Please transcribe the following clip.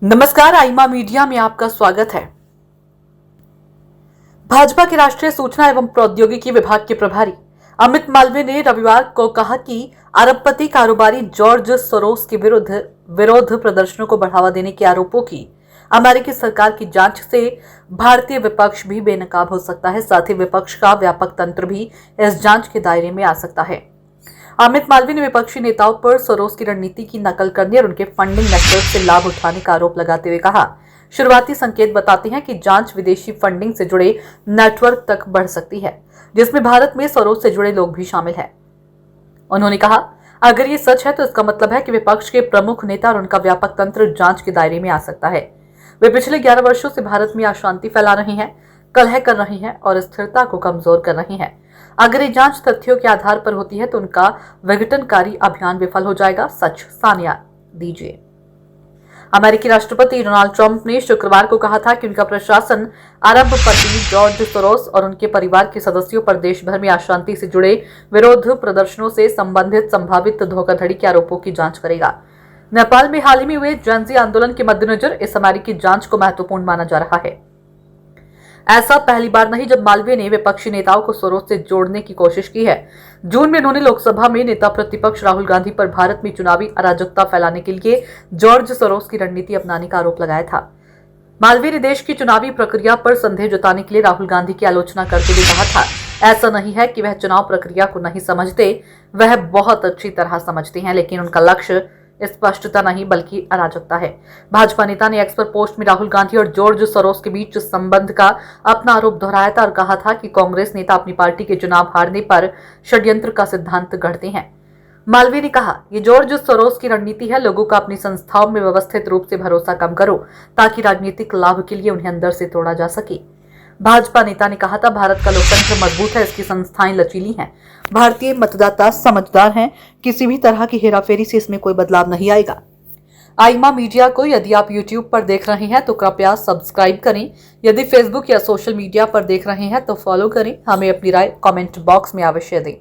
नमस्कार, आईमा मीडिया में आपका स्वागत है। भाजपा के राष्ट्रीय सूचना एवं प्रौद्योगिकी विभाग के प्रभारी अमित मालवीय ने रविवार को कहा कि अरबपति कारोबारी जॉर्ज सोरोस के विरुद्ध विरोध प्रदर्शनों को बढ़ावा देने के आरोपों की अमेरिकी सरकार की जांच से भारतीय विपक्ष भी बेनकाब हो सकता है। साथ ही विपक्ष का व्यापक तंत्र भी इस जांच के दायरे में आ सकता है। अमित मालवीय ने विपक्षी नेताओं पर सोरोस की रणनीति की नकल करने और उनके फंडिंग नेटवर्क से लाभ उठाने का आरोप लगाते हुए कहा, शुरुआती संकेत बताते हैं कि जांच विदेशी फंडिंग से जुड़े नेटवर्क तक बढ़ सकती है, जिसमें भारत में सोरोस से जुड़े लोग भी शामिल हैं। उन्होंने कहा, अगर ये सच है तो इसका मतलब है कि विपक्ष के प्रमुख नेता और उनका व्यापक तंत्र जांच के दायरे में आ सकता है। वे पिछले 11 वर्षों से भारत में अशांति फैला रही हैं, कलह कर रही हैं और स्थिरता को कमजोर कर रही हैं। अगर ये जांच तथ्यों के आधार पर होती है तो उनका विघटनकारी अभियान विफल हो जाएगा। सच सामने दीजिए। अमेरिकी राष्ट्रपति डोनाल्ड ट्रंप ने शुक्रवार को कहा था कि उनका प्रशासन अरबपति जॉर्ज सोरोस और उनके परिवार के सदस्यों पर देश भर में अशांति से जुड़े विरोध प्रदर्शनों से संबंधित संभावित धोखाधड़ी के आरोपों की जांच करेगा। नेपाल में हाल ही में हुए जेन-ज़ी आंदोलन के मद्देनजर इस अमेरिकी जांच को महत्वपूर्ण माना जा रहा है। ऐसा पहली बार नहीं जब मालवीय ने विपक्षी नेताओं को सोरोस से जोड़ने की कोशिश की है। जून में उन्होंने लोकसभा में नेता प्रतिपक्ष राहुल गांधी पर भारत में चुनावी अराजकता फैलाने के लिए जॉर्ज सोरोस की रणनीति अपनाने का आरोप लगाया था। मालवीय ने देश की चुनावी प्रक्रिया पर संदेह जताने के लिए राहुल गांधी की आलोचना करते हुए कहा था, ऐसा नहीं है कि वह चुनाव प्रक्रिया को नहीं समझते, वह बहुत अच्छी तरह समझते हैं, लेकिन उनका लक्ष्य स्पष्टता नहीं बल्कि अराजकता है। भाजपा नेता ने एक्स पर पोस्ट में राहुल गांधी और जॉर्ज सोरोस के बीच संबंध का अपना आरोप दोहराया था और कहा था कि कांग्रेस नेता अपनी पार्टी के चुनाव हारने पर षड्यंत्र का सिद्धांत गढ़ते हैं। मालवीय ने कहा, ये जॉर्ज सोरोस की रणनीति है, लोगों का अपनी संस्थाओं में व्यवस्थित रूप से भरोसा कम करो ताकि राजनीतिक लाभ के लिए उन्हें अंदर से तोड़ा जा सके। भाजपा नेता ने कहा था, भारत का लोकतंत्र मजबूत है, इसकी संस्थाएं लचीली हैं, भारतीय मतदाता समझदार हैं, किसी भी तरह की हेराफेरी से इसमें कोई बदलाव नहीं आएगा। आईमा मीडिया को यदि आप YouTube पर देख रहे हैं तो कृपया सब्सक्राइब करें। यदि फेसबुक या सोशल मीडिया पर देख रहे हैं तो फॉलो करें। हमें अपनी राय कमेंट बॉक्स में अवश्य दें।